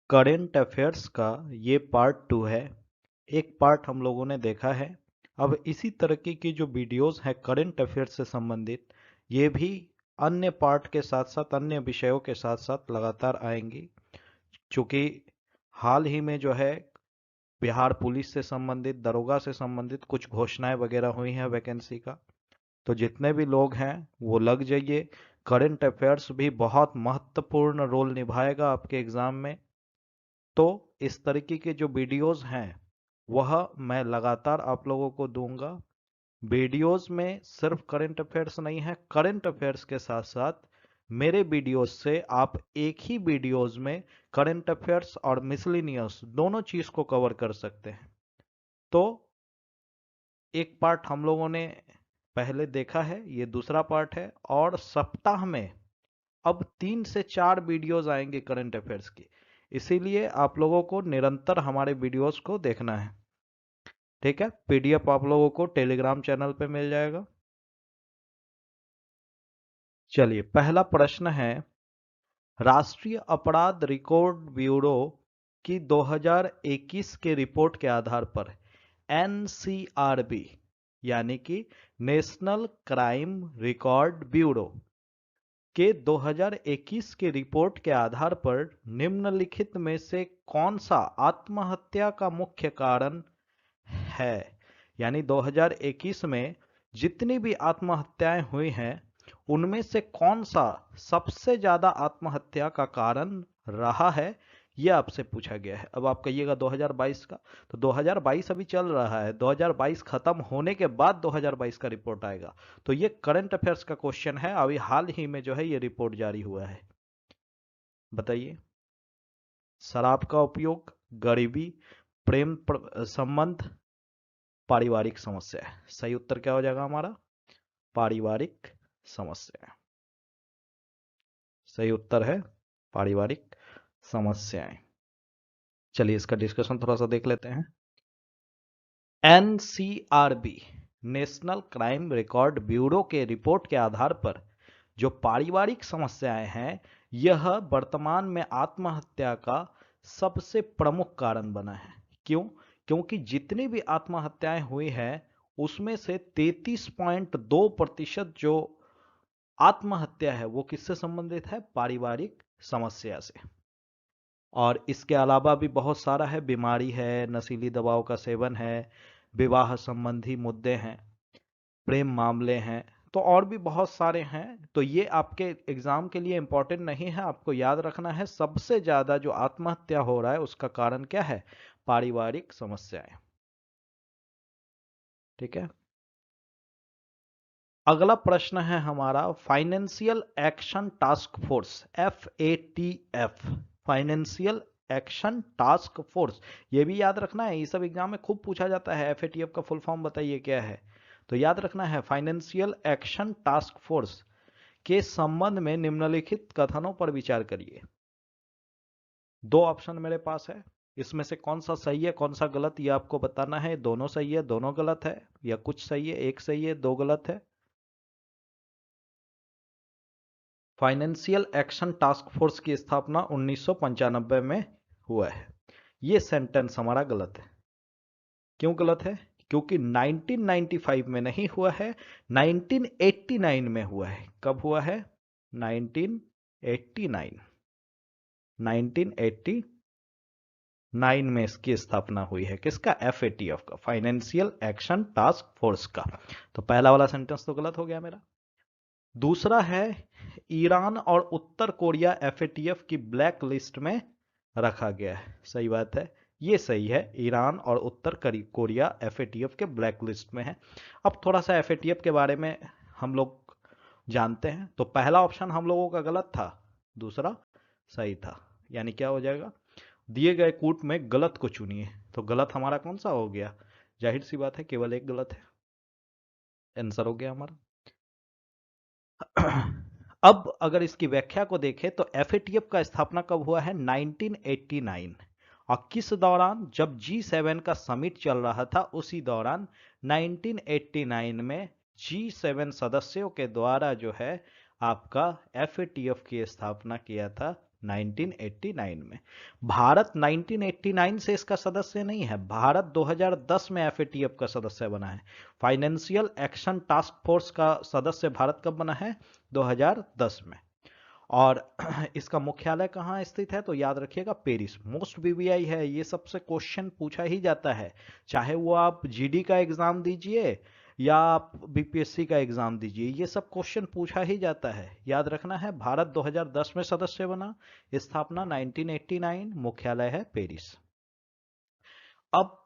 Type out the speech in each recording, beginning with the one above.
Current affairs का ये part 2 है। एक पार्ट हम लोगों ने देखा है। अब इसी तरीके की जो वीडियोस हैं करेंट अफेयर्स से संबंधित, ये भी अन्य पार्ट के साथ साथ अन्य विषयों के साथ साथ लगातार आएंगी। चूंकि हाल ही में जो है बिहार पुलिस से संबंधित, दरोगा से संबंधित कुछ घोषणाएं वगैरह हुई हैं वैकेंसी का, तो जितने भी लोग हैं वो लग जाइए। करंट अफेयर्स भी बहुत महत्वपूर्ण रोल निभाएगा आपके एग्जाम में। तो इस तरीके के जो वीडियोस हैं वह मैं लगातार आप लोगों को दूंगा। वीडियोस में सिर्फ करंट अफेयर्स नहीं है, करंट अफेयर्स के साथ साथ मेरे वीडियोस से आप एक ही वीडियोस में करंट अफेयर्स और मिसलिनियस दोनों चीज को कवर कर सकते हैं। तो एक पार्ट हम लोगों ने पहले देखा है, ये दूसरा पार्ट है, और सप्ताह में अब 3 से 4 वीडियोस आएंगे करंट अफेयर्स की। इसीलिए आप लोगों को निरंतर हमारे वीडियोस को देखना है। ठीक है, पीडीएफ आप लोगों को टेलीग्राम चैनल पे मिल जाएगा। चलिए, पहला प्रश्न है, राष्ट्रीय अपराध रिकॉर्ड ब्यूरो की 2021 के रिपोर्ट के आधार पर एनसीआरबी यानी कि नेशनल क्राइम रिकॉर्ड ब्यूरो के 2021 के रिपोर्ट के आधार पर निम्नलिखित में से कौन सा आत्महत्या का मुख्य कारण है। यानी 2021 में जितनी भी आत्महत्याएं हुई हैं उनमें से कौन सा सबसे ज्यादा आत्महत्या का कारण रहा है, यह आपसे पूछा गया है। अब आप कहिएगा 2022 का, तो 2022 अभी चल रहा है, 2022 खत्म होने के बाद 2022 का रिपोर्ट आएगा। तो ये करंट अफेयर्स का क्वेश्चन है, अभी हाल ही में जो है ये रिपोर्ट जारी हुआ है। बताइए, शराब का उपयोग, गरीबी, संबंध, पारिवारिक समस्या है। सही उत्तर क्या हो जाएगा हमारा? पारिवारिक समस्या। सही उत्तर है पारिवारिक समस्याएं। चलिए इसका डिस्कशन थोड़ा सा देख लेते हैं। NCRB national crime record bureau के रिपोर्ट के आधार पर जो पारिवारिक समस्याएं हैं यह वर्तमान में आत्महत्या का सबसे प्रमुख कारण बना है। क्यों? क्योंकि जितनी भी आत्महत्याएं हुई हैं उसमें से 33.2% जो आत्महत्या है वो किससे संबंधित है? पारिवारिक समस्या से। और इसके अलावा भी बहुत सारा है, बीमारी है, नशीली दवाओं का सेवन है, विवाह संबंधी मुद्दे हैं, प्रेम मामले हैं, तो और भी बहुत सारे हैं। तो ये आपके एग्जाम के लिए इंपॉर्टेंट नहीं है, आपको याद रखना है सबसे ज्यादा जो आत्महत्या हो रहा है उसका कारण क्या है? पारिवारिक समस्याएं। ठीक है, अगला प्रश्न है हमारा, financial action task force FATF, financial action task force, ये भी याद रखना है, ये सब एग्जाम में खूब पूछा जाता है। FATF का फुल फॉर्म बताइए क्या है? तो याद रखना है, फाइनेंशियल एक्शन टास्क फोर्स के संबंध में निम्नलिखित कथनों पर विचार करिए। 2 ऑप्शन मेरे पास है, इसमें से कौन सा सही है कौन सा गलत ये आपको बताना है। दोनों सही है, दोनों गलत है, या कुछ सही है, एक सही है, 2 गलत है। फाइनेंशियल एक्शन टास्क फोर्स की स्थापना 1995 में हुआ है। यह सेंटेंस हमारा गलत है। क्यों गलत है? क्योंकि 1995 में नहीं हुआ है, 1989 में हुआ है। कब हुआ है? 1989। 1989 में इसकी स्थापना हुई है। किसका? FATF का, फाइनेंशियल एक्शन टास्क फोर्स का। तो पहला वाला सेंटेंस तो गलत हो गया मेरा। दूसरा है, ईरान और उत्तर कोरिया FATF की ब्लैक लिस्ट में रखा गया है। सही बात है, ये सही है, ईरान और उत्तर कोरिया FATF के ब्लैक लिस्ट में है। अब थोड़ा सा FATF के बारे में हम लोग जानते हैं। तो पहला ऑप्शन हम लोगों का गलत था, दूसरा सही था। यानी क्या हो जाएगा? दिए गए कूट में गलत को चुनिए। तो गलत हमारा कौन सा हो गया? जाहिर सी बात है, केवल एक गलत है। आंसर हो गया हमारा। अब अगर इसकी व्याख्या को देखें तो FATF का स्थापना कब हुआ है? 1989। और किस दौरान? जब G7 का समिट चल रहा था उसी दौरान 1989 में G7 सदस्यों के द्वारा जो है आपका FATF की स्थापना किया था 1989 में। भारत 1989 से इसका सदस्य नहीं है, भारत 2010 में एफएटीएफ का सदस्य बना है। फाइनेंशियल एक्शन टास्क फोर्स का सदस्य भारत कब बना है? 2010 में। और इसका मुख्यालय कहाँ स्थित है? तो याद रखिएगा पेरिस। मोस्ट बीबीआई है, ये सबसे क्वेश्चन पूछा ही जाता है, चाहे वो आप जीडी का एग्जाम दीजिए या आप बीपीएससी का एग्जाम दीजिए, ये सब क्वेश्चन पूछा ही जाता है। याद रखना है, भारत 2010 में सदस्य बना, स्थापना 1989, मुख्यालय है पेरिस। अब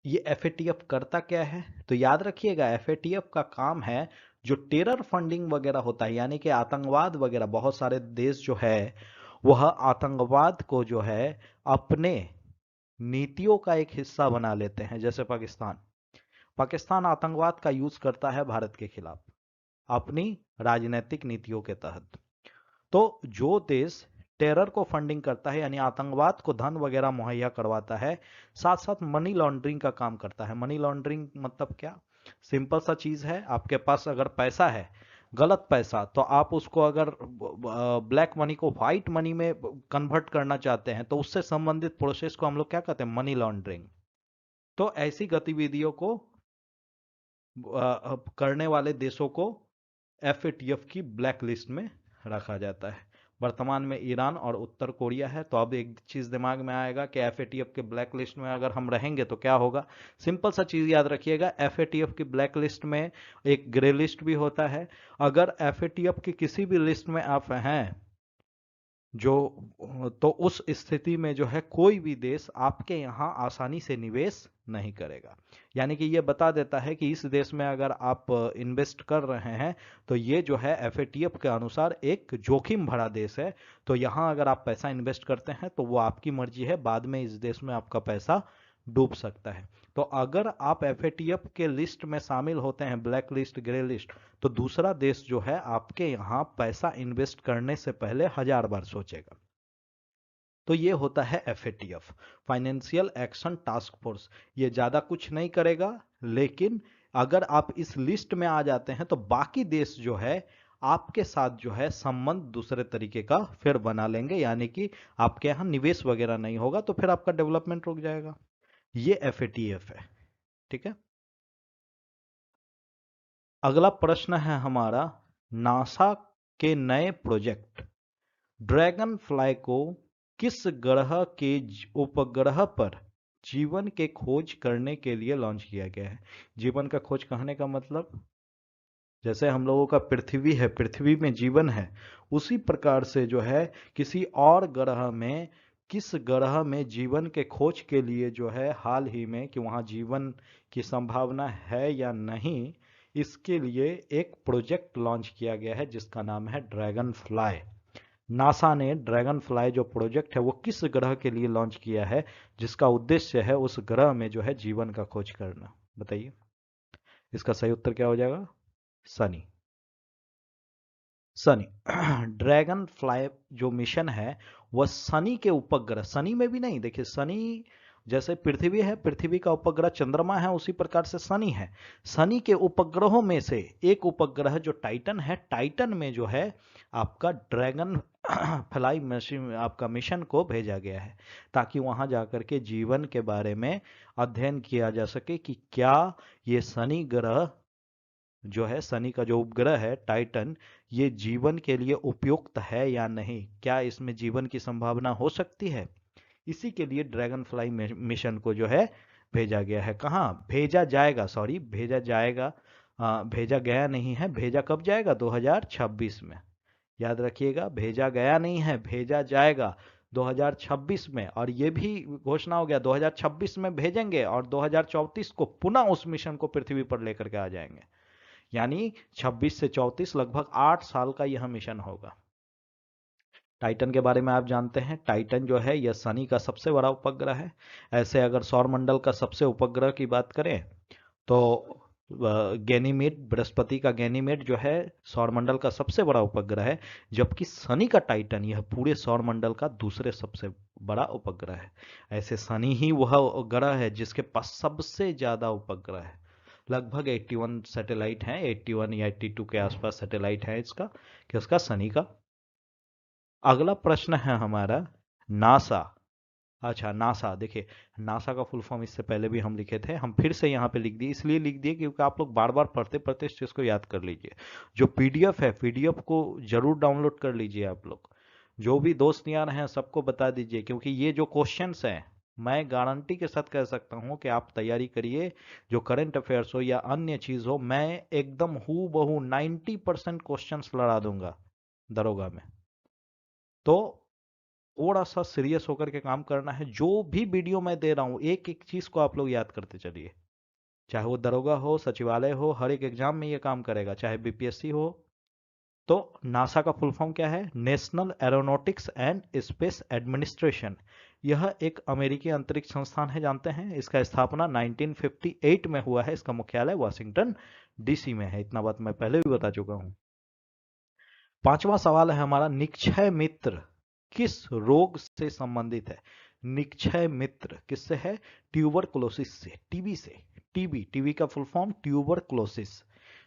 ये एफएटीएफ करता क्या है? तो याद रखिएगा, एफएटीएफ का काम है जो टेरर फंडिंग वगैरह होता है, यानी कि आतंकवाद वगैरह, बहुत सारे देश जो है वह आतंकवाद को जो है अपने नीतियों का एक हिस्सा बना लेते हैं। जैसे पाकिस्तान, पाकिस्तान आतंकवाद का यूज करता है भारत के खिलाफ अपनी राजनीतिक नीतियों के तहत। तो जो देश टेरर को फंडिंग करता है, यानी आतंकवाद को धन वगैरह मुहैया करवाता है, साथ साथ मनी लॉन्ड्रिंग का काम करता है। मनी लॉन्ड्रिंग मतलब क्या? सिंपल सा चीज है, आपके पास अगर पैसा है, गलत पैसा, तो आप उसको अगर ब्लैक मनी को व्हाइट मनी में कन्वर्ट करना चाहते हैं, तो उससे संबंधित प्रोसेस को हम लोग क्या कहते हैं? Money laundering. तो ऐसी गतिविधियों को करने वाले देशों को एफएटीएफ की ब्लैक लिस्ट में रखा जाता है। वर्तमान में ईरान और उत्तर कोरिया है। तो अब एक चीज दिमाग में आएगा कि एफएटीएफ के ब्लैक लिस्ट में अगर हम रहेंगे तो क्या होगा। सिंपल सा चीज याद रखिएगा, एफएटीएफ की ब्लैक लिस्ट में एक ग्रे लिस्ट भी होता है। अगर एफएटीएफ की किसी भी लिस्ट में आप हैं जो, तो उस स्थिति में जो है कोई भी देश आपके यहां आसानी से निवेश नहीं करेगा। यानी कि ये बता देता है कि इस देश में अगर आप इन्वेस्ट कर रहे हैं तो ये जो है एफएटीएफ के अनुसार एक जोखिम भरा देश है। तो यहां अगर आप पैसा इन्वेस्ट करते हैं तो वो आपकी मर्जी है, बाद में इस देश में आपका पैसा डूब सकता है। तो अगर आप एफएटीएफ के लिस्ट में शामिल होते हैं, ब्लैक लिस्ट, ग्रे लिस्ट, तो दूसरा देश जो है आपके यहां पैसा इन्वेस्ट करने से पहले 1000 बार सोचेगा। तो ये होता है FATF, financial action task force. ये ज्यादा कुछ नहीं करेगा, लेकिन अगर आप इस लिस्ट में आ जाते हैं तो बाकी देश जो है आपके साथ जो है संबंध दूसरे तरीके का फिर बना लेंगे, यानी कि आपके यहां निवेश वगैरह नहीं होगा, तो फिर आपका डेवलपमेंट रुक जाएगा। ये एफएटीएफ है, ठीक है। अगला प्रश्न है हमारा, नासा के नए प्रोजेक्ट ड्रैगन फ्लाई को किस ग्रह के उपग्रह पर जीवन के खोज करने के लिए लॉन्च किया गया है? जीवन का खोज कहने का मतलब, जैसे हम लोगों का पृथ्वी है, पृथ्वी में जीवन है, उसी प्रकार से जो है किसी और ग्रह में, किस ग्रह में जीवन के खोज के लिए जो है हाल ही में कि वहां जीवन की संभावना है या नहीं, इसके लिए एक प्रोजेक्ट लॉन्च किया गया है जिसका नाम है ड्रैगन फ्लाई। नासा ने ड्रैगन फ्लाई जो प्रोजेक्ट है वो किस ग्रह के लिए लॉन्च किया है जिसका उद्देश्य है उस ग्रह में जो है जीवन का खोज करना? बताइए, इसका सही उत्तर क्या हो जाएगा? सनी। सनी। ड्रैगन फ्लाई जो मिशन है वह शनि के उपग्रह, शनि में भी नहीं, देखिए शनि जैसे पृथ्वी है, पृथ्वी का उपग्रह चंद्रमा है, उसी प्रकार से शनि है। शनि के उपग्रहों में से एक उपग्रह जो टाइटन है, टाइटन में जो है आपका ड्रैगन फ्लाई मशीन, आपका मिशन को भेजा गया है ताकि वहां जाकर के जीवन के बारे में अध्ययन किया जा सके कि क्या ये शनि ग्रह जो है, शनि का जो उपग्रह है टाइटन, ये जीवन के लिए उपयुक्त है या नहीं, क्या इसमें जीवन की संभावना हो सकती है। इसी के लिए ड्रैगन फ्लाई मिशन को जो है भेजा गया है। कहाँ भेजा जाएगा, सॉरी भेजा जाएगा, भेजा गया नहीं है, भेजा कब जाएगा? 2026 में। याद रखिएगा, भेजा गया नहीं है, भेजा जाएगा 2026 में। और ये भी घोषणा हो गया 2026 में भेजेंगे और 2034 को पुनः उस मिशन को पृथ्वी पर लेकर के आ जाएंगे। यानी 26 से 34 लगभग 8 साल का यह मिशन होगा। टाइटन के बारे में आप जानते हैं, टाइटन जो है यह शनि का सबसे बड़ा उपग्रह है। ऐसे अगर सौरमंडल का सबसे उपग्रह की बात करें तो गैनीमेड, बृहस्पति का गैनीमेड जो है सौरमंडल का सबसे बड़ा उपग्रह है, जबकि शनि का टाइटन यह पूरे सौरमंडल का दूसरे सबसे बड़ा उपग्रह है। ऐसे शनि ही वह ग्रह है जिसके पास सबसे ज्यादा उपग्रह है, लगभग 81 सैटेलाइट हैं, 81 या 82 के आसपास सैटेलाइट है इसका, कि उसका शनि का। अगला प्रश्न है हमारा नासा। अच्छा, नासा देखिए, नासा का फुल फॉर्म इससे पहले भी हम लिखे थे, हम फिर से यहाँ पे लिख दिए, इसलिए लिख दिए क्योंकि आप लोग बार बार पढ़ते पढ़ते इस चीज़ को याद कर लीजिए। जो पीडीएफ है, पीडीएफ को जरूर डाउनलोड कर लीजिए आप लोग। जो भी दोस्त यार हैं सबको बता दीजिए, क्योंकि ये जो क्वेश्चंस हैं, मैं गारंटी के साथ कह सकता हूँ कि आप तैयारी करिए, जो करंट अफेयर्स हो या अन्य चीज़ हो, मैं एकदम हूबहू बहू 90% क्वेश्चंस लड़ा दूंगा दरोगा में। तो थोड़ा सा सीरियस होकर के काम करना है। जो भी वीडियो मैं दे रहा हूँ, एक एक चीज को आप लोग याद करते चलिए। चाहे वो दरोगा हो, सचिवालय हो, हर एक एग्जाम में ये काम करेगा, चाहे बीपीएससी हो। तो नासा का फुल फॉर्म क्या है? National aeronautics and space administration. यह एक अमेरिकी अंतरिक्ष संस्थान है, जानते हैं। इसका स्थापना 1958 में हुआ है। इसका मुख्यालय वाशिंगटन डीसी में है। इतना बात मैं पहले भी बता चुका हूँ। पांचवा सवाल है हमारा, निक्षय मित्र किस रोग से संबंधित है? निक्षय मित्र किससे है? ट्यूबरकुलोसिस से, टीबी से। टीबी, टीबी का फुल फॉर्म ट्यूबरकुलोसिस।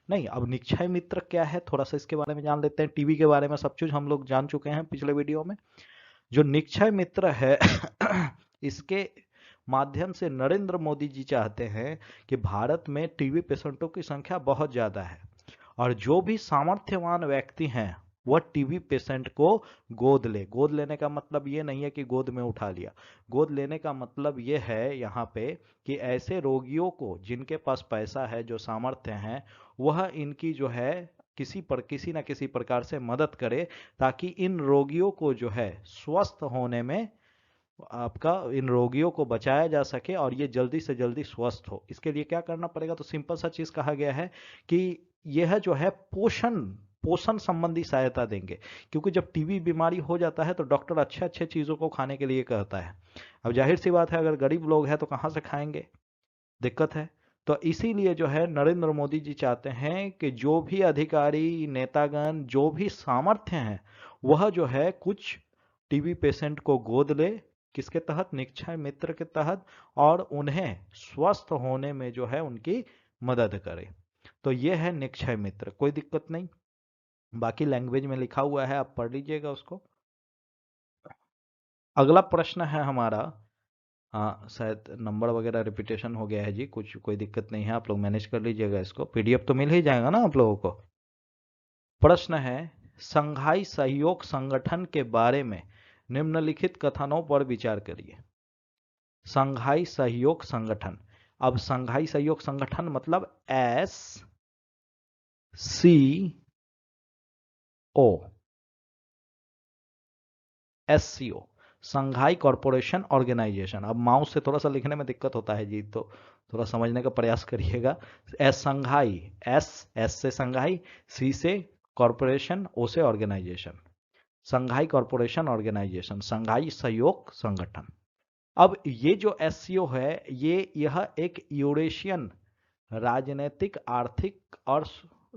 नहीं, अब निक्षय मित्र क्या है थोड़ा सा इसके बारे में जान लेते हैं। टीबी के बारे में सब कुछ हम लोग जान चुके हैं पिछले वीडियो में। जो निक्षय मित्र है इसके माध्यम से नरेंद्र मोदी जी चाहते हैं कि भारत में टीबी पेशेंटों की संख्या बहुत ज्यादा है, और जो भी सामर्थ्यवान व्यक्ति हैं वह टीबी पेशेंट को गोद ले। गोद लेने का मतलब ये नहीं है कि गोद में उठा लिया। गोद लेने का मतलब ये है यहाँ पे कि ऐसे रोगियों को जिनके पास पैसा है, जो सामर्थ्य है, वह इनकी जो है किसी न किसी प्रकार से मदद करे, ताकि इन रोगियों को जो है स्वस्थ होने में, आपका इन रोगियों को बचाया जा सके और ये जल्दी से जल्दी स्वस्थ हो। इसके लिए क्या करना पड़ेगा? तो सिंपल सा चीज कहा गया है कि यह जो है पोषण पोषण संबंधी सहायता देंगे। क्योंकि जब टीबी बीमारी हो जाता है तो डॉक्टर अच्छे अच्छे चीजों को खाने के लिए कहता है। अब जाहिर सी बात है, अगर गरीब लोग हैं तो कहाँ से खाएंगे? दिक्कत है। तो इसीलिए जो है नरेंद्र मोदी जी चाहते हैं कि जो भी अधिकारी, नेतागण, जो भी सामर्थ्य हैं, वह जो है कुछ टीबी पेशेंट को गोद ले। किसके तहत? निक्षय मित्र के तहत। और उन्हें स्वस्थ होने में जो है उनकी मदद करे। तो ये है निक्षय मित्र, कोई दिक्कत नहीं। बाकी लैंग्वेज में लिखा हुआ है, आप पढ़ लीजिएगा उसको। अगला प्रश्न है हमारा, हाँ शायद नंबर वगैरह रिपीटेशन हो गया है जी, कुछ कोई दिक्कत नहीं है, आप लोग मैनेज कर लीजिएगा इसको। पीडीएफ तो मिल ही जाएगा ना आप लोगों को। प्रश्न है, संघाई सहयोग संगठन के बारे में निम्नलिखित कथनों पर विचार करिए। संघाई सहयोग संगठन। अब संघाई सहयोग संगठन मतलब SCO, SCO, Shanghai corporation organisation. अब माउस से थोड़ा सा लिखने में दिक्कत होता है जी, तो थोड़ा समझने का प्रयास करिएगा। एस संघाई, एस से संघाई, सी से कॉरपोरेशन, ओ से ऑर्गेनाइजेशन। संघाई कॉरपोरेशन ऑर्गेनाइजेशन, संघाई सहयोग संगठन। अब ये जो एससीओ है, यह एक यूरेशियन राजनीतिक, आर्थिक और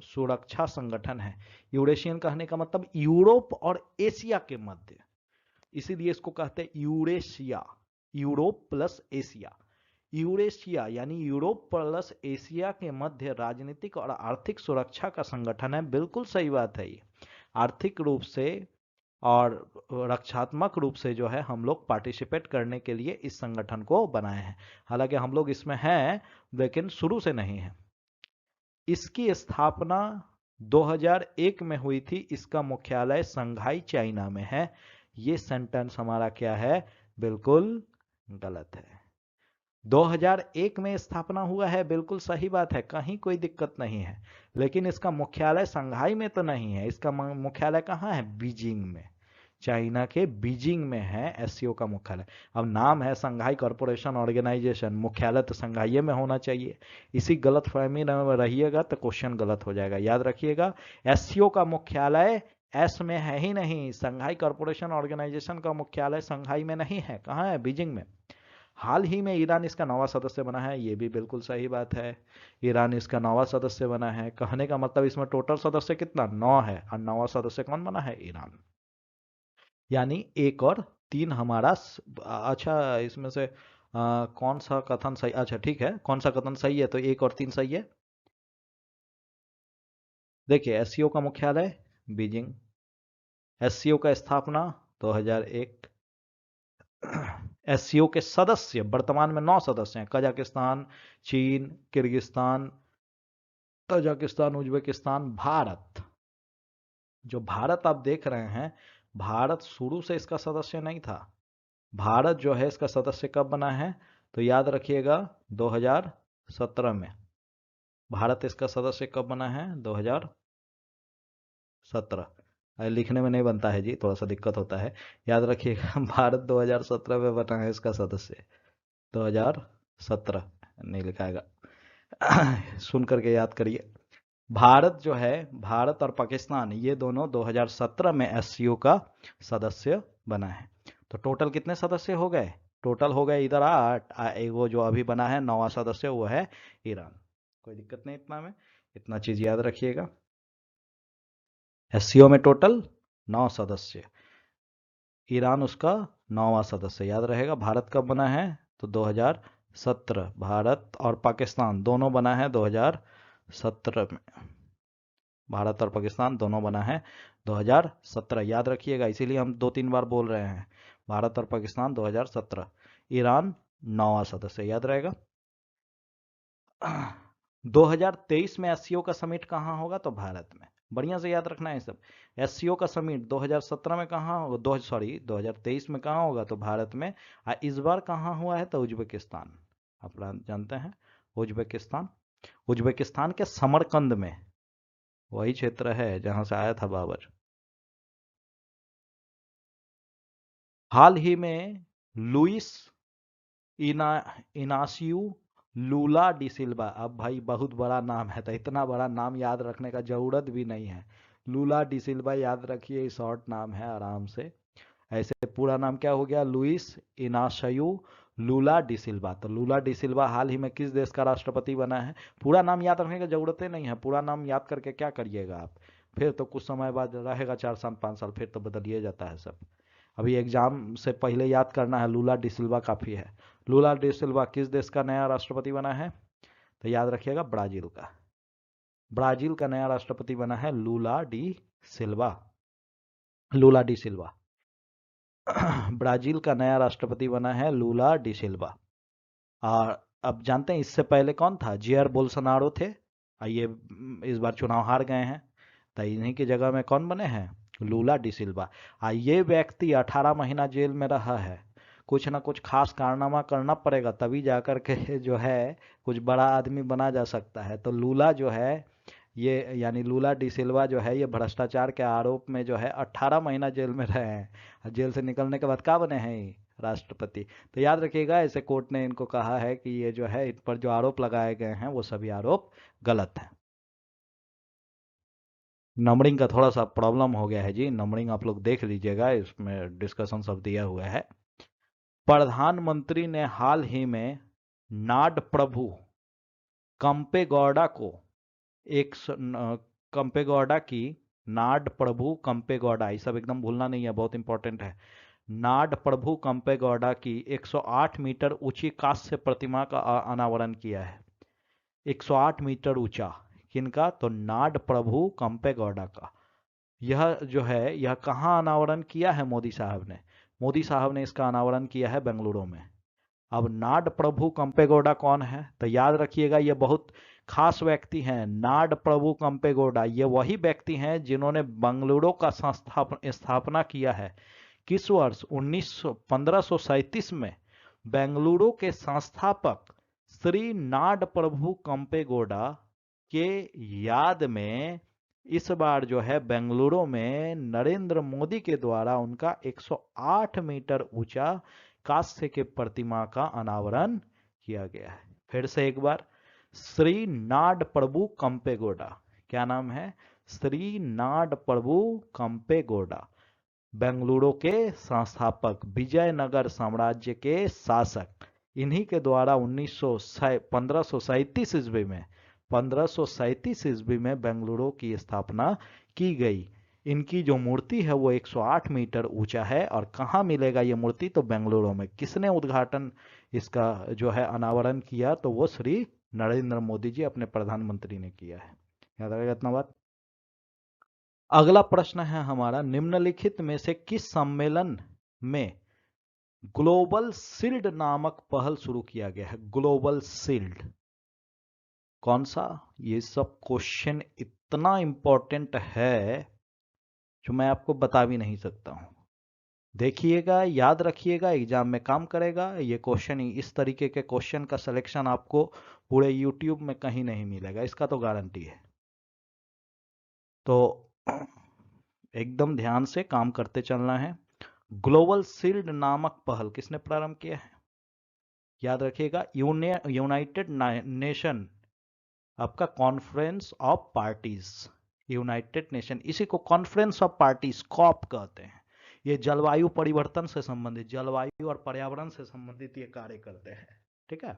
सुरक्षा संगठन है। यूरेशियन कहने का मतलब यूरोप और एशिया के मध्य, इसीलिए इसको कहते हैं Eurasia. Europe plus Asia. Eurasia यानी यूरोप प्लस एशिया के मध्य राजनीतिक और आर्थिक सुरक्षा का संगठन है। बिल्कुल सही बात है। ये आर्थिक रूप से और रक्षात्मक रूप से जो है हम लोग पार्टिसिपेट करने के लिए इस संगठन को बनाए हैं। हालांकि हम लोग इसमें हैं, लेकिन शुरू से नहीं है। इसकी स्थापना 2001 में हुई थी। इसका मुख्यालय संघाई चाइना में है। ये सेंटेंस हमारा क्या है? बिल्कुल गलत है। 2001 में स्थापना हुआ है, बिल्कुल सही बात है, कहीं कोई दिक्कत नहीं है। लेकिन इसका मुख्यालय संघाई में तो नहीं है। इसका मुख्यालय कहाँ है? बीजिंग में। चाइना के बीजिंग में है एससीओ का मुख्यालय। अब नाम है संघाई कॉरपोरेशन ऑर्गेनाइजेशन, मुख्यालय तो संघाई में होना चाहिए। इसी गलत फहमी में रहिएगा तो क्वेश्चन गलत हो जाएगा। याद रखिएगा, एससीओ का मुख्यालय एस में है ही नहीं। संघाई कॉरपोरेशन ऑर्गेनाइजेशन का मुख्यालय संघाई में नहीं है। कहाँ है? बीजिंग में। हाल ही में ईरान इसका नवा सदस्य बना है, ये भी बिल्कुल सही बात है। ईरान इसका नवा सदस्य बना है। कहने का मतलब इसमें टोटल सदस्य कितना? 9 है, और नवा सदस्य कौन बना है? ईरान। यानी 1 और 3 हमारा अच्छा, इसमें से कौन सा कथन सही? अच्छा ठीक है, कौन सा कथन सही है? तो 1 और 3 सही है। देखिए, एससीओ का मुख्यालय बीजिंग, एससीओ का स्थापना 2001। एससीओ के सदस्य वर्तमान में 9 सदस्य हैं, कजाकिस्तान, चीन, किर्गिस्तान, तजाकिस्तान, उज्बेकिस्तान, भारत। जो भारत आप देख रहे हैं, भारत शुरू से इसका सदस्य नहीं था। भारत जो है इसका सदस्य कब बना है, तो याद रखिएगा 2017 में। भारत इसका सदस्य कब बना है, 2017। लिखने में नहीं बनता है जी, थोड़ा सा दिक्कत होता है, याद रखिएगा भारत 2017 में बना है इसका सदस्य, 2017 नहीं लिखाएगा सुन करके याद करिए। भारत जो है, भारत और पाकिस्तान ये दोनों 2017 में एससीओ का सदस्य बना है। तो टोटल कितने सदस्य हो गए, टोटल हो गए इधर 8, वो जो अभी बना है 9वां सदस्य वो है ईरान। कोई दिक्कत नहीं इतना में, इतना चीज याद रखिएगा। एससीओ में टोटल 9 सदस्य, ईरान उसका 9वां सदस्य, याद रहेगा। भारत कब बना है, तो 2017। भारत और पाकिस्तान दोनों बना है 2017 में। भारत और पाकिस्तान दोनों बना है 2017, याद रखिएगा, इसीलिए हम 2-3 बार बोल रहे हैं। भारत और पाकिस्तान 2017, ईरान 9वां सदस्य, याद रहेगा। 2023 में एससीओ का समिट कहाँ होगा, तो भारत में। बढ़िया से याद रखना है सब। एससीओ का समिट 2017 में कहाँ होगा, 2023 में कहाँ होगा, तो भारत में। इस बार कहाँ हुआ है, तो उज्बेकिस्तान। आप जानते हैं उज्बेकिस्तान, उज्बेकिस्तान के समरकंद में, वही क्षेत्र है जहां से आया था बाबर। हाल ही में लुइस इना इनासियो लूला डी सिल्वा, अब भाई बहुत बड़ा नाम है, तो इतना बड़ा नाम याद रखने का जरूरत भी नहीं है। लूला डी सिल्वा याद रखिए, शॉर्ट नाम है आराम से। ऐसे पूरा नाम क्या हो गया, लुइस इनासियो लूला डी सिल्वा। तो लूला डी सिल्वा हाल ही में किस देश का राष्ट्रपति बना है। पूरा नाम याद रखने की जरूरत ही नहीं है, पूरा नाम याद करके क्या करिएगा आप, फिर तो कुछ समय बाद रहेगा 4 साल 5 साल, फिर तो बदलिए जाता है सब। अभी एग्जाम से पहले याद करना है, लूला डी सिल्वा काफी है। लूला डी सिल्वा किस देश का नया राष्ट्रपति बना है, तो याद रखिएगा ब्राजील का। ब्राजील का नया राष्ट्रपति बना है लूला डी सिल्वा, लूला डी सिल्वा ब्राजील का नया राष्ट्रपति बना है लूला डी सिल्वा। और अब जानते हैं इससे पहले कौन था, जेयर बोल्सोनारो थे। ये इस बार चुनाव हार गए हैं, तो इन्हीं की जगह में कौन बने हैं, लूला डी सिल्वा। ये व्यक्ति 18 महीना जेल में रहा है। कुछ ना कुछ खास कारनामा करना पड़ेगा, तभी जाकर के जो है कुछ बड़ा आदमी बना जा सकता है। तो लूला जो है ये, यानी लूला डी सिल्वा जो है, ये भ्रष्टाचार के आरोप में जो है 18 महीना जेल में रहे हैं। जेल से निकलने के बाद क्या बने हैं ये, राष्ट्रपति। तो याद रखिएगा, ऐसे कोर्ट ने इनको कहा है कि ये जो है इन पर जो आरोप लगाए गए हैं वो सभी आरोप गलत हैं। नंबरिंग का थोड़ा सा प्रॉब्लम हो गया है जी, नंबरिंग आप लोग देख लीजिएगा, इसमें डिस्कशन सब दिया हुआ है। प्रधानमंत्री ने हाल ही में नाड प्रभु कंपेगौड़ा को एक कंपेगौड़ा की, नाड प्रभु कंपेगौड़ा, ये सब एकदम भूलना नहीं है, बहुत इंपॉर्टेंट है। नाड प्रभु कंपेगौड़ा की 108 मीटर ऊंची कांस्य प्रतिमा का अनावरण किया है। 108 मीटर ऊंचा, किनका, तो नाड प्रभु कंपेगौड़ा का। यह जो है, यह कहाँ अनावरण किया है मोदी साहब ने, मोदी साहब ने इसका अनावरण किया है बेंगलुरु में। अब नाड प्रभु कंपेगौड़ा कौन है, तो याद रखिएगा ये बहुत खास व्यक्ति हैं। नाड प्रभु कंपेगौड़ा ये वही व्यक्ति हैं जिन्होंने बेंगलुरु का स्थापना किया है। किस वर्ष, 1537 में। बेंगलुरु के संस्थापक श्री नाड प्रभु कंपेगौड़ा के याद में इस बार जो है बेंगलुरु में नरेंद्र मोदी के द्वारा उनका 108 मीटर ऊंचा कांस्य के प्रतिमा का अनावरण किया गया है। फिर से एक बार, श्री नाड प्रभु कंपेगौड़ा, क्या नाम है, श्री नाड प्रभु कंपेगौड़ा, बेंगलुरु के संस्थापक, विजयनगर साम्राज्य के शासक। इन्हीं के द्वारा 1537 ईस्वी में, 1537 ईस्वी में बेंगलुरु की स्थापना की गई। इनकी जो मूर्ति है वो 108 मीटर ऊंचा है। और कहाँ मिलेगा ये मूर्ति, तो बेंगलुरु में। किसने उद्घाटन, इसका जो है अनावरण किया, तो वो श्री नरेंद्र मोदी जी अपने प्रधानमंत्री ने किया है। याद रहेगा इतना बात। अगला प्रश्न है हमारा, निम्नलिखित में से किस सम्मेलन में ग्लोबल शील्ड नामक पहल शुरू किया गया है? ग्लोबल शील्ड कौन सा? ये सब क्वेश्चन इतना इंपॉर्टेंट है जो मैं आपको बता भी नहीं सकता हूं। देखिएगा, याद रखिएगा, एग्जाम में काम करेगा ये क्वेश्चन। इस तरीके के क्वेश्चन का सिलेक्शन आपको पूरे यूट्यूब में कहीं नहीं मिलेगा, इसका तो गारंटी है। तो एकदम ध्यान से काम करते चलना है। ग्लोबल शील्ड नामक पहल किसने प्रारंभ किया है? याद रखिएगा, यूनाइटेड नेशन, आपका conference of parties, United nation, इसी को कॉन्फ्रेंस ऑफ पार्टीज कॉप कहते हैं। ये जलवायु परिवर्तन से संबंधित, जलवायु और पर्यावरण से संबंधित ये कार्य करते हैं। ठीक है,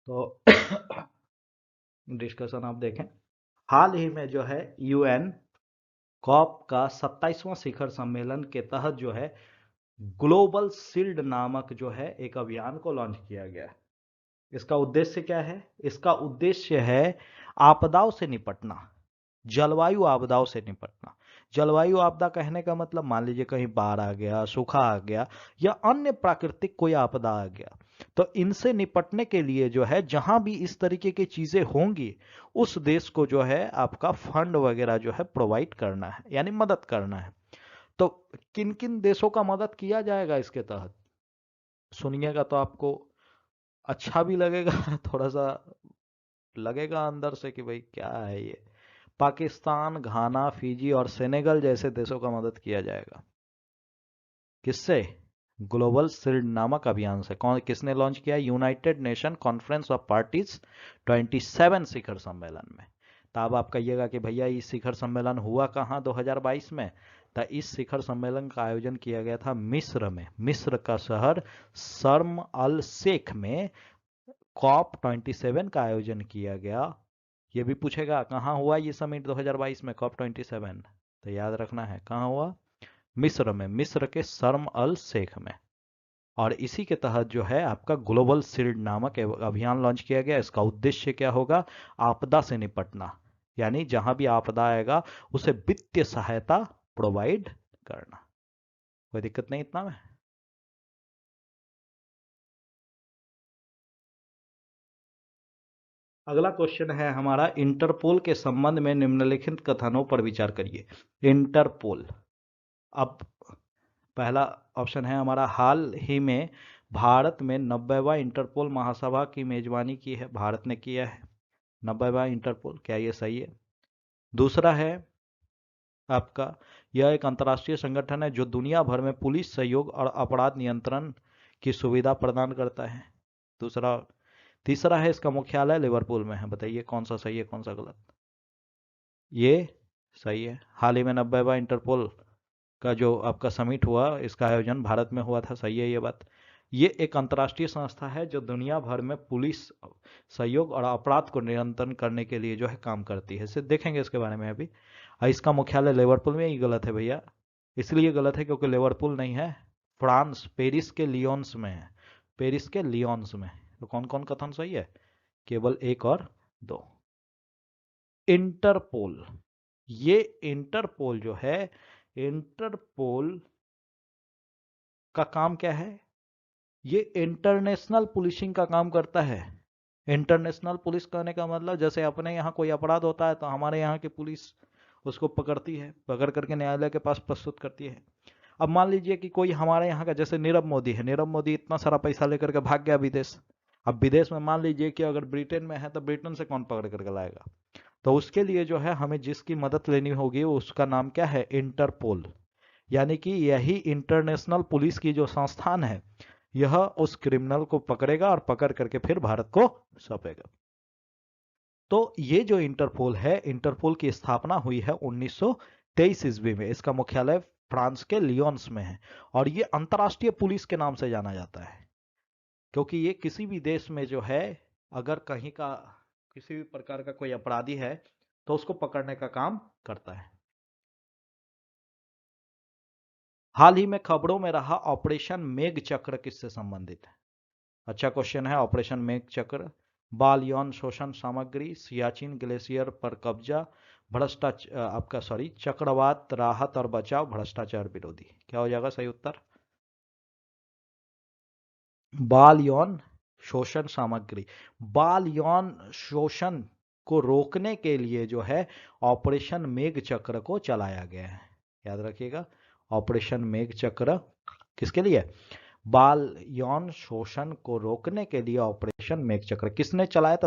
तो डिस्कशन आप देखें। हाल ही में जो है यूएन कॉप का 27वां शिखर सम्मेलन के तहत जो है ग्लोबल शील्ड नामक जो है एक अभियान को लॉन्च किया गया है। इसका उद्देश्य क्या है? इसका उद्देश्य है आपदाओं से निपटना, जलवायु आपदाओं से निपटना। जलवायु आपदा कहने का मतलब, मान लीजिए कहीं बाढ़ आ गया, सूखा आ गया, या अन्य प्राकृतिक कोई आपदा आ गया, तो इनसे निपटने के लिए जो है जहां भी इस तरीके की चीजें होंगी, उस देश को जो है आपका फंड वगैरह जो है प्रोवाइड करना है, यानी मदद करना है। तो किन किन देशों का मदद किया जाएगा इसके तहत, सुनिएगा तो आपको अच्छा भी लगेगा थोड़ा सा लगेगा अंदर से कि भाई क्या है ये। पाकिस्तान, घाना, फिजी और सेनेगल जैसे देशों का मदद किया जाएगा। किससे? ग्लोबल शील्ड नामक अभियान से। कौन, किसने लॉन्च किया? United nation conference of parties 27 शिखर सम्मेलन में। तो अब आप कहिएगा कि भैया इस शिखर सम्मेलन हुआ कहाँ 2022 में? तो इस शिखर सम्मेलन का आयोजन किया गया था मिस्र में, मिस्र का शहर शर्म अल शेख में कॉप 27 का आयोजन किया गया। ये भी पूछेगा कहाँ हुआ ये समिट 2022 में, कॉप 27? तो याद रखना है कहाँ हुआ, मिस्र में, मिस्र के शर्म अल शेख में। और इसी के तहत जो है आपका ग्लोबल शील्ड नामक अभियान लॉन्च किया गया। इसका उद्देश्य क्या होगा? आपदा से निपटना, यानी जहां भी आपदा आएगा उसे वित्तीय सहायता प्रोवाइड करना। कोई दिक्कत नहीं इतना में? अगला क्वेश्चन है हमारा, इंटरपोल के संबंध में निम्नलिखित कथनों पर विचार करिए। इंटरपोल, अब पहला ऑप्शन है हमारा, हाल ही में भारत में 90वां इंटरपोल महासभा की मेजबानी की है, भारत ने किया है 90वां इंटरपोल, क्या ये सही है? दूसरा है आपका, यह एक अंतर्राष्ट्रीय संगठन है जो दुनिया भर में पुलिस सहयोग और अपराध नियंत्रण की सुविधा प्रदान करता है। दूसरा। तीसरा है, इसका मुख्यालय लिवरपूल में है। बताइए कौन सा सही है, कौन सा गलत? ये सही है। हाल ही में 90वां इंटरपोल का जो आपका समिट हुआ, इसका आयोजन भारत में हुआ था, सही है ये बात। ये एक अंतर्राष्ट्रीय संस्था है जो दुनिया भर में पुलिस सहयोग और अपराध को नियंत्रण करने के लिए जो है काम करती है। इसे देखेंगे इसके बारे में अभी। इसका मुख्यालय लिवरपूल में, ही गलत है भैया। इसलिए गलत है क्योंकि लिवरपूल नहीं है, फ्रांस, पेरिस के लियोन्स में है, पेरिस के लियोन्स में। तो कौन कौन कथन सही है? केवल एक और दो। इंटरपोल, ये इंटरपोल जो है, इंटरपोल का काम क्या है? ये इंटरनेशनल पुलिसिंग का काम करता है। इंटरनेशनल पुलिस करने का मतलब, जैसे अपने यहाँ कोई अपराध होता है तो हमारे यहाँ की पुलिस उसको पकड़ती है, पकड़ करके न्यायालय के पास प्रस्तुत करती है। अब मान लीजिए कि कोई हमारे यहाँ का, जैसे नीरव मोदी है, नीरव मोदी इतना सारा पैसा लेकर के भाग गया विदेश। अब विदेश में मान लीजिए कि अगर ब्रिटेन में है तो ब्रिटेन से कौन पकड़ करके लाएगा? तो उसके लिए जो है हमें जिसकी मदद लेनी होगी उसका नाम क्या है? इंटरपोल। यानी कि यही इंटरनेशनल पुलिस की जो संस्थान है, यह उस क्रिमिनल को पकड़ेगा और पकड़ करके फिर भारत को सौंपेगा। तो ये जो इंटरपोल है, इंटरपोल की स्थापना हुई है 1923 ईस्वी में। इसका मुख्यालय फ्रांस के लियोन्स में है। और ये अंतर्राष्ट्रीय पुलिस के नाम से जाना जाता है, क्योंकि ये किसी भी देश में जो है, अगर कहीं का किसी भी प्रकार का कोई अपराधी है तो उसको पकड़ने का काम करता है। हाल ही में खबरों में रहा ऑपरेशन मेघ चक्र किससे संबंधित है? अच्छा क्वेश्चन है, ऑपरेशन मेघ चक्र बाल यौन शोषण सामग्री, सियाचिन ग्लेशियर पर कब्जा, चक्रवात राहत और बचाव, भ्रष्टाचार विरोधी। क्या हो जाएगा सही उत्तर? बाल यौन शोषण सामग्री। बाल यौन शोषण को रोकने के लिए जो है ऑपरेशन मेघ चक्र को चलाया गया है। याद रखिएगा, ऑपरेशन मेघ चक्र किसके लिए? बाल यौन शोषण को रोकने के लिए ऑपरेशन मेघ चक्र किसने चलाया था?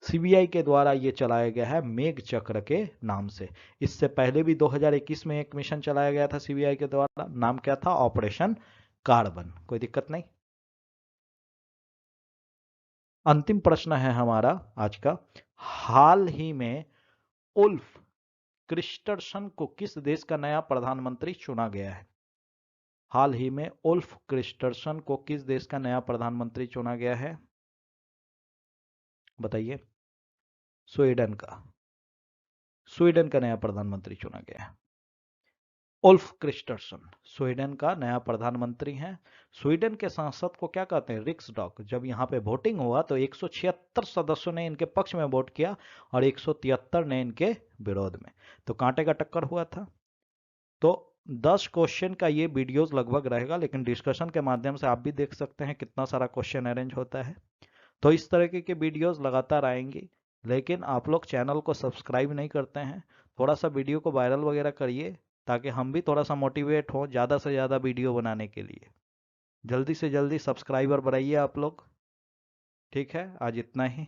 सीबीआई के द्वारा ये चलाया गया है मेघ चक्र के नाम से। इससे पहले भी 2021 में एक मिशन चलाया गया था सीबीआई के द्वारा, नाम क्या था? Operation carbon. कोई दिक्कत नहीं। अंतिम प्रश्न है हमारा आज का। हाल ही में उल्फ क्रिस्टरसन को किस देश का नया प्रधानमंत्री चुना गया है? हाल ही में उल्फ क्रिस्टरसन को किस देश का नया प्रधानमंत्री चुना गया है? बताइए। स्वीडन का। स्वीडन का नया प्रधानमंत्री चुना गया है। उल्फ क्रिस्टरसन स्वीडन का नया प्रधानमंत्री हैं। स्वीडन के संसद को क्या कहते हैं? रिक्सडॉग। जब यहाँ पे वोटिंग हुआ तो 176 सदस्यों ने इनके पक्ष में वोट किया और 173 ने इनके विरोध में। तो कांटे का टक्कर हुआ था। तो 10 क्वेश्चन का ये वीडियोस लगभग रहेगा, लेकिन डिस्कशन के माध्यम से आप भी देख सकते हैं कितना सारा क्वेश्चन अरेंज होता है। तो इस तरीके के वीडियोस लगातार आएंगे, लेकिन आप लोग चैनल को सब्सक्राइब नहीं करते हैं। थोड़ा सा वीडियो को वायरल वगैरह करिए, ताकि हम भी थोड़ा सा मोटिवेट हो ज़्यादा से ज़्यादा वीडियो बनाने के लिए। जल्दी से जल्दी सब्सक्राइबर बढ़ाइए आप लोग। ठीक है, आज इतना ही।